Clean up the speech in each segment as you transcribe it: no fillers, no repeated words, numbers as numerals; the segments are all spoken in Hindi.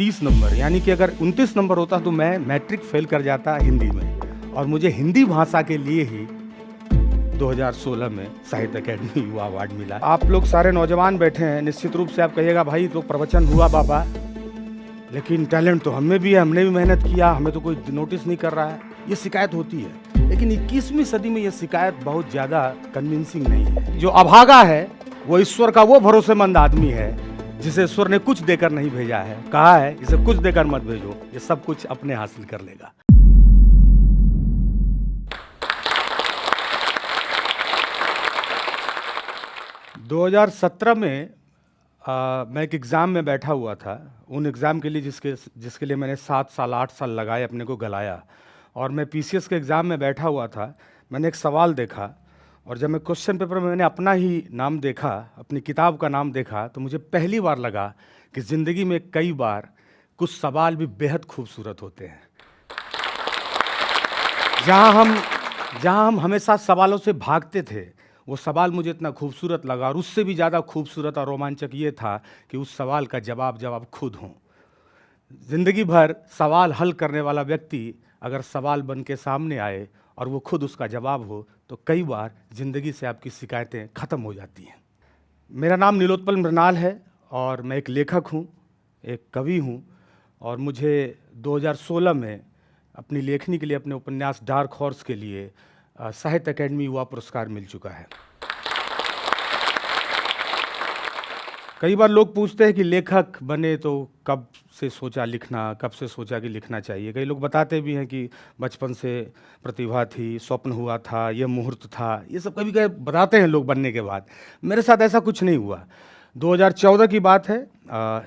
30 नंबर, यानी कि अगर 29 नंबर होता तो मैं मैट्रिक फेल कर जाता हिंदी में। और मुझे हिंदी भाषा के लिए ही 2016 में साहित्य अकेडमी युवा अवार्ड मिला। आप लोग सारे नौजवान बैठे हैं, निश्चित रूप से आप कहिएगा भाई तो प्रवचन हुआ बाबा, लेकिन टैलेंट तो हमें भी है, हमने भी मेहनत किया, हमें तो कोई नोटिस नहीं कर रहा है। ये शिकायत होती है, लेकिन 21वीं सदी में ये शिकायत बहुत ज़्यादा कन्विंसिंग नहीं है। जो अभागा है वो ईश्वर का वो भरोसेमंद आदमी है जिसे ईश्वर ने कुछ देकर नहीं भेजा है। कहा है इसे कुछ देकर मत भेजो, ये सब कुछ अपने हासिल कर लेगा। दो 2017 में मैं एक एग्ज़ाम में बैठा हुआ था। उन एग्ज़ाम के लिए जिसके लिए मैंने 7 साल 8 साल लगाए, अपने को गलाया। और मैं पीसीएस के एग्ज़ाम में बैठा हुआ था। मैंने एक सवाल देखा और जब मैं क्वेश्चन पेपर में मैंने अपना ही नाम देखा, अपनी किताब का नाम देखा, तो मुझे पहली बार लगा कि ज़िंदगी में कई बार कुछ सवाल भी बेहद खूबसूरत होते हैं। जहाँ हम हमेशा सवालों से भागते थे, वो सवाल मुझे इतना खूबसूरत लगा। और उससे भी ज़्यादा खूबसूरत और रोमांचक ये था कि उस सवाल का जवाब खुद हों। ज़िंदगी भर सवाल हल करने वाला व्यक्ति अगर सवाल बन के सामने आए और वो खुद उसका जवाब हो, तो कई बार ज़िंदगी से आपकी शिकायतें ख़त्म हो जाती हैं। मेरा नाम नीलोत्पल मृणाल है और मैं एक लेखक हूँ, एक कवि हूँ। और मुझे 2016 में अपनी लेखनी के लिए, अपने उपन्यास डार्क हॉर्स के लिए साहित्य अकेडमी युवा पुरस्कार मिल चुका है। कई बार लोग पूछते हैं कि लेखक बने तो कब से सोचा लिखना, कब से सोचा कि लिखना चाहिए। कई लोग बताते भी हैं कि बचपन से प्रतिभा थी, स्वप्न हुआ था, ये मुहूर्त था, ये सब कभी कभी बताते हैं लोग बनने के बाद। मेरे साथ ऐसा कुछ नहीं हुआ। 2014 की बात है,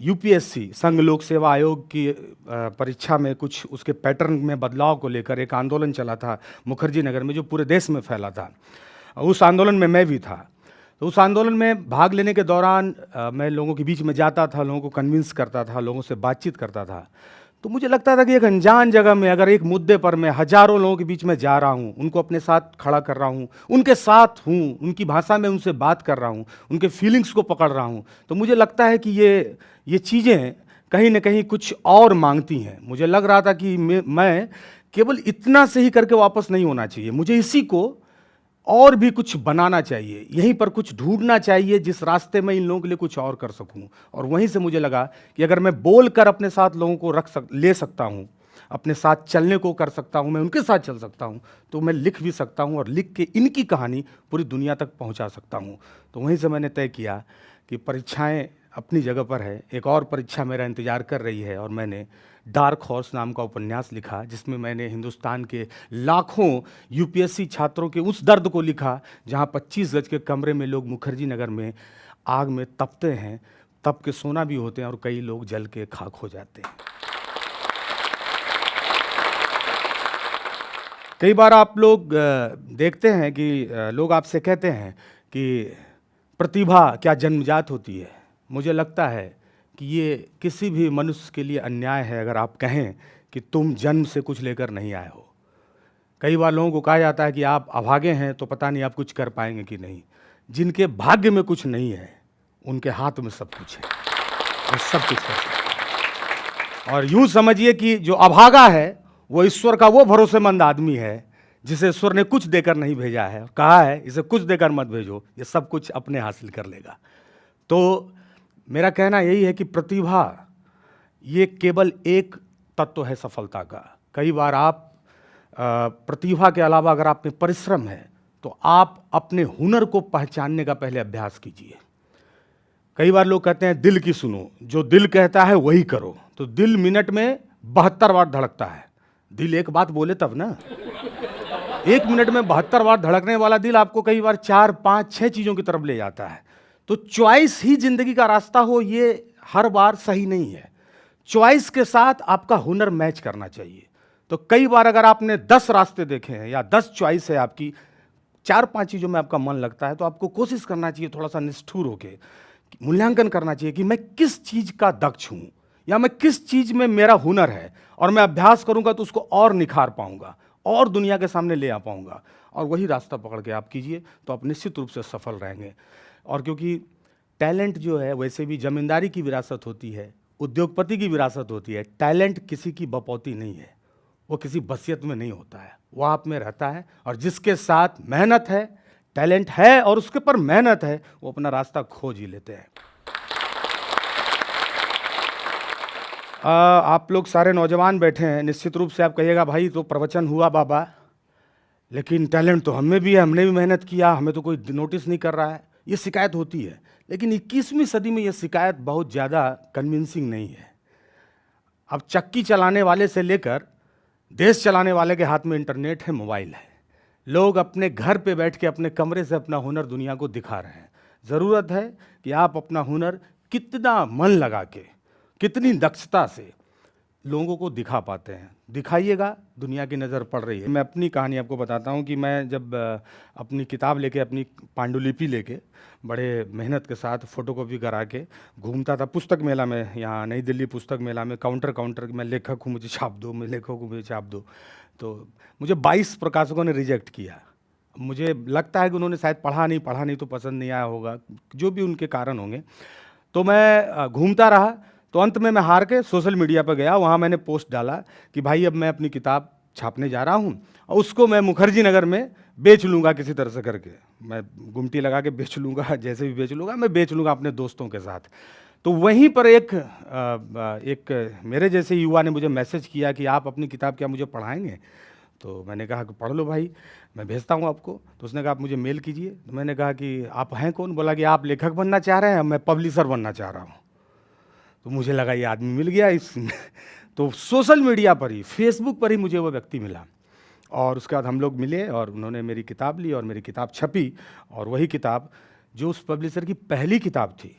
यूपीएससी संघ लोक सेवा आयोग की परीक्षा में कुछ उसके पैटर्न में बदलाव को लेकर एक आंदोलन चला था मुखर्जी नगर में, जो पूरे देश में फैला था। उस आंदोलन में मैं भी था। तो उस आंदोलन में भाग लेने के दौरान मैं लोगों के बीच में जाता था, लोगों को कन्विंस करता था, लोगों से बातचीत करता था। तो मुझे लगता था कि एक अनजान जगह में अगर एक मुद्दे पर मैं हजारों लोगों के बीच में जा रहा हूँ, उनको अपने साथ खड़ा कर रहा हूँ, उनके साथ हूँ, उनकी भाषा में उनसे बात कर रहा हूँ, उनके फीलिंग्स को पकड़ रहा हूँ, तो मुझे लगता है कि ये चीज़ें कहीं ना कहीं कुछ और मांगती हैं। मुझे लग रहा था कि मैं केवल इतना से ही करके वापस नहीं होना चाहिए, मुझे इसी को और भी कुछ बनाना चाहिए, यहीं पर कुछ ढूंढना चाहिए जिस रास्ते में इन लोगों के लिए कुछ और कर सकूं। और वहीं से मुझे लगा कि अगर मैं बोलकर अपने साथ लोगों को ले सकता हूं, अपने साथ चलने को कर सकता हूं, मैं उनके साथ चल सकता हूं, तो मैं लिख भी सकता हूं और लिख के इनकी कहानी पूरी दुनिया तक पहुंचा सकता हूं। तो वहीं से मैंने तय किया कि परीक्षाएं अपनी जगह पर है, एक और परीक्षा मेरा इंतज़ार कर रही है। और मैंने डार्क हॉर्स नाम का उपन्यास लिखा, जिसमें मैंने हिंदुस्तान के लाखों यूपीएससी छात्रों के उस दर्द को लिखा जहां 25 गज के कमरे में लोग मुखर्जी नगर में आग में तपते हैं, तप के सोना भी होते हैं और कई लोग जल के खाक हो जाते हैं। कई बार आप लोग देखते हैं कि लोग आपसे कहते हैं कि प्रतिभा क्या जन्मजात होती है। मुझे लगता है कि ये किसी भी मनुष्य के लिए अन्याय है अगर आप कहें कि तुम जन्म से कुछ लेकर नहीं आए हो। कई बार लोगों को कहा जाता है कि आप अभागे हैं तो पता नहीं आप कुछ कर पाएंगे कि नहीं। जिनके भाग्य में कुछ नहीं है, उनके हाथ में सब कुछ है, वो सब कुछ कर सकते हैं। और यूं समझिए कि जो अभागा है वो ईश्वर का वो भरोसेमंद आदमी है जिसे ईश्वर ने कुछ देकर नहीं भेजा है। कहा है इसे कुछ देकर मत भेजो, ये सब कुछ अपने हासिल कर लेगा। तो मेरा कहना यही है कि प्रतिभा ये केवल एक तत्व है सफलता का। कई बार आप प्रतिभा के अलावा अगर आप में परिश्रम है तो आप अपने हुनर को पहचानने का पहले अभ्यास कीजिए। कई बार लोग कहते हैं दिल की सुनो, जो दिल कहता है वही करो। तो दिल मिनट में 72 बार धड़कता है। दिल एक बात बोले तब ना। 1 मिनट में 72 बार धड़कने वाला दिल आपको कई बार 4, 5, 6 चीज़ों की तरफ ले जाता है। तो चॉइस ही जिंदगी का रास्ता हो, ये हर बार सही नहीं है। चॉइस के साथ आपका हुनर मैच करना चाहिए। तो कई बार अगर आपने 10 रास्ते देखे हैं या 10 चॉइस है आपकी, 4-5 चीज़ों में आपका मन लगता है, तो आपको कोशिश करना चाहिए थोड़ा सा निष्ठुर होकर, मूल्यांकन करना चाहिए कि मैं किस चीज़ का दक्ष हूँ या मैं किस चीज़ में मेरा हुनर है, और मैं अभ्यास करूँगा तो उसको और निखार पाऊँगा और दुनिया के सामने ले आ पाऊँगा। और वही रास्ता पकड़ के आप कीजिए तो आप निश्चित रूप से सफल रहेंगे। और क्योंकि टैलेंट जो है वैसे भी जमींदारी की विरासत होती है, उद्योगपति की विरासत होती है। टैलेंट किसी की बपौती नहीं है, वो किसी बसियत में नहीं होता है, वो आप में रहता है। और जिसके साथ मेहनत है, टैलेंट है और उसके पर मेहनत है, वो अपना रास्ता खोज ही लेते हैं। आप लोग सारे नौजवान बैठे हैं, निश्चित रूप से आप कहिएगा भाई तो प्रवचन हुआ बाबा, लेकिन टैलेंट तो हमें भी है, हमने भी मेहनत किया, हमें तो कोई नोटिस नहीं कर रहा है। ये शिकायत होती है, लेकिन 21वीं सदी में ये शिकायत बहुत ज़्यादा कन्विंसिंग नहीं है। अब चक्की चलाने वाले से लेकर देश चलाने वाले के हाथ में इंटरनेट है, मोबाइल है। लोग अपने घर पे बैठ के अपने कमरे से अपना हुनर दुनिया को दिखा रहे हैं। ज़रूरत है कि आप अपना हुनर कितना मन लगा के, कितनी दक्षता से लोगों को दिखा पाते हैं, दिखाइएगा। दुनिया की नज़र पड़ रही है। मैं अपनी कहानी आपको बताता हूँ कि मैं जब अपनी किताब लेके, अपनी पांडुलिपि लेके बड़े मेहनत के साथ फ़ोटोकॉपी करा के घूमता था पुस्तक मेला में, यहाँ नई दिल्ली पुस्तक मेला में, काउंटर काउंटर मैं लेखक हूँ, मुझे छाप दो, मैं लेखक हूँ, मुझे छाप दो। तो मुझे 22 प्रकाशकों ने रिजेक्ट किया। मुझे लगता है कि उन्होंने शायद पढ़ा नहीं तो पसंद नहीं आया होगा, जो भी उनके कारण होंगे। तो मैं घूमता रहा, तो अंत में मैं हार के सोशल मीडिया पर गया। वहाँ मैंने पोस्ट डाला कि भाई अब मैं अपनी किताब छापने जा रहा हूँ और उसको मैं मुखर्जी नगर में बेच लूँगा किसी तरह से करके। मैं गुमटी लगा के बेच लूँगा, जैसे भी बेच लूँगा, मैं बेच लूँगा अपने दोस्तों के साथ। तो वहीं पर एक मेरे जैसे युवा ने मुझे मैसेज किया कि आप अपनी किताब क्या मुझे पढ़ाएंगे? तो मैंने कहा कि पढ़ लो भाई, मैं भेजता हूँ आपको। तो उसने कहा आप मुझे मेल कीजिए। तो मैंने कहा कि आप हैं कौन? बोला कि आप लेखक बनना चाह रहे हैं, मैं पब्लिशर बनना चाह रहा हूँ। तो मुझे लगा ये आदमी मिल गया इस तो सोशल मीडिया पर ही, फेसबुक पर ही मुझे वो व्यक्ति मिला और उसके बाद हम लोग मिले और उन्होंने मेरी किताब ली और मेरी किताब छपी। और वही किताब जो उस पब्लिशर की पहली किताब थी,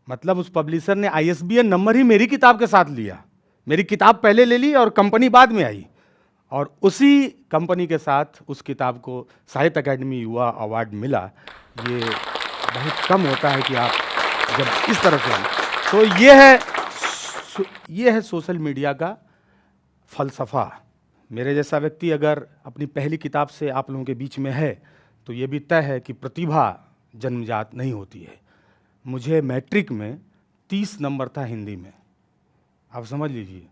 मतलब उस पब्लिशर ने ISBN नंबर ही मेरी किताब के साथ लिया। मेरी किताब पहले ले ली और कंपनी बाद में आई, और उसी कंपनी के साथ उस किताब को साहित्य अकादमी युवा अवार्ड मिला। ये बहुत कम होता है कि आप जब इस तरह से हैं। तो ये है सोशल मीडिया का फ़लसफ़ा। मेरे जैसा व्यक्ति अगर अपनी पहली किताब से आप लोगों के बीच में है, तो ये भी तय है कि प्रतिभा जन्मजात नहीं होती है। मुझे मैट्रिक में 30 नंबर था हिंदी में, आप समझ लीजिए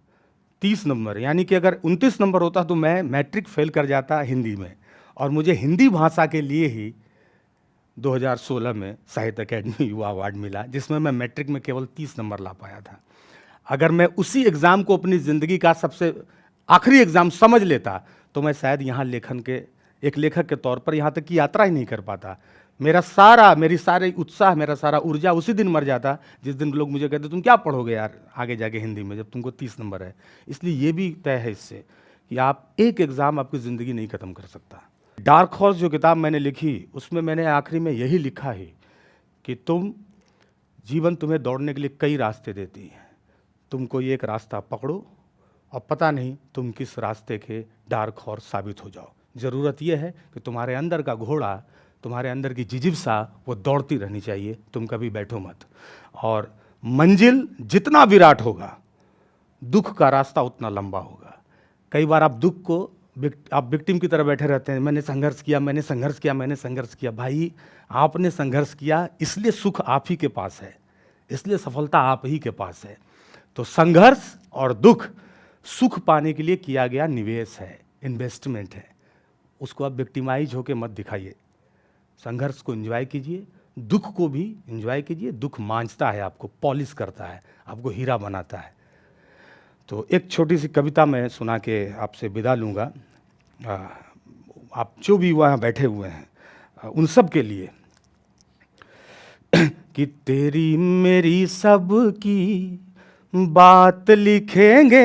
30 नंबर, यानी कि अगर 29 नंबर होता तो मैं मैट्रिक फेल कर जाता हिंदी में। और मुझे हिंदी भाषा के लिए ही 2016 में साहित्य अकादमी युवा अवार्ड मिला, जिसमें मैं मैट्रिक में केवल 30 नंबर ला पाया था। अगर मैं उसी एग्ज़ाम को अपनी ज़िंदगी का सबसे आखिरी एग्ज़ाम समझ लेता, तो मैं शायद यहाँ लेखन के एक लेखक के तौर पर यहाँ तक की यात्रा ही नहीं कर पाता। मेरी सारी उत्साह, मेरा सारा ऊर्जा उसी दिन मर जाता जिस दिन लोग मुझे कहते तुम क्या पढ़ोगे यार आगे जाके हिंदी में, जब तुमको 30 नंबर है। इसलिए ये भी तय है इससे कि आप एक एग्ज़ाम आपकी ज़िंदगी नहीं ख़त्म कर सकता। डार्क हॉर्स जो किताब मैंने लिखी, उसमें मैंने आखिरी में यही लिखा है कि जीवन तुम्हें दौड़ने के लिए कई रास्ते देती है, तुम कोई एक रास्ता पकड़ो और पता नहीं तुम किस रास्ते के डार्क हॉर्स साबित हो जाओ। ज़रूरत यह है कि तुम्हारे अंदर का घोड़ा, तुम्हारे अंदर की जिजिप्सा वो दौड़ती रहनी चाहिए, तुम कभी बैठो मत। और मंजिल जितना विराट होगा, दुख का रास्ता उतना लंबा होगा। कई बार आप दुख को आप विक्टिम की तरह बैठे रहते हैं, मैंने संघर्ष किया, मैंने संघर्ष किया, मैंने संघर्ष किया। भाई आपने संघर्ष किया, इसलिए सुख आप ही के पास है, इसलिए सफलता आप ही के पास है। तो संघर्ष और दुख सुख पाने के लिए किया गया निवेश है, इन्वेस्टमेंट है। उसको आप विक्टिमाइज होकर मत दिखाइए। संघर्ष को एंजॉय कीजिए, दुख को भी एंजॉय कीजिए। दुख मांझता है आपको, पॉलिश करता है, आपको हीरा बनाता है। तो एक छोटी सी कविता मैं सुना के आपसे विदा लूँगा। आप जो भी वहाँ बैठे हुए हैं उन सब के लिए कि तेरी मेरी सब की बात लिखेंगे,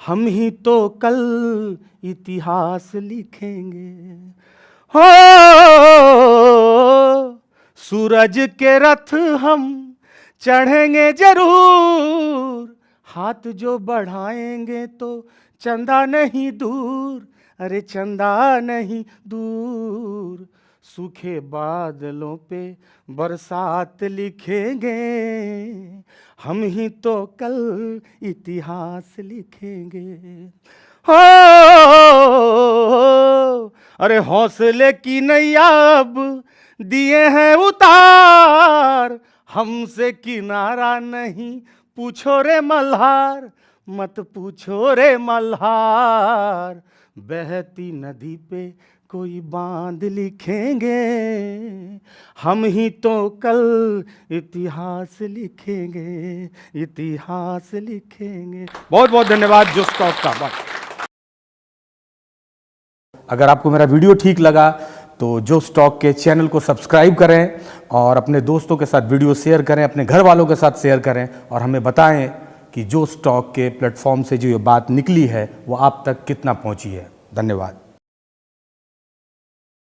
हम ही तो कल इतिहास लिखेंगे। हो सूरज के रथ हम चढ़ेंगे जरूर, हाथ जो बढ़ाएंगे तो चंदा नहीं दूर, अरे चंदा नहीं दूर। सूखे बादलों पे बरसात लिखेंगे, हम ही तो कल इतिहास लिखेंगे। हो अरे हौसले की नैया अब दिए हैं उतार, हमसे किनारा नहीं पूछो रे मल्हार, मत पूछो रे मल्हार। बहती नदी पे कोई बांध लिखेंगे, हम ही तो कल इतिहास लिखेंगे, इतिहास लिखेंगे। बहुत बहुत धन्यवाद जो स्टॉक का। अगर आपको मेरा वीडियो ठीक लगा तो जो स्टॉक के चैनल को सब्सक्राइब करें और अपने दोस्तों के साथ वीडियो शेयर करें, अपने घर वालों के साथ शेयर करें और हमें बताएं कि जो स्टॉक के प्लेटफॉर्म से जो ये बात निकली है वो आप तक कितना पहुंची है। धन्यवाद।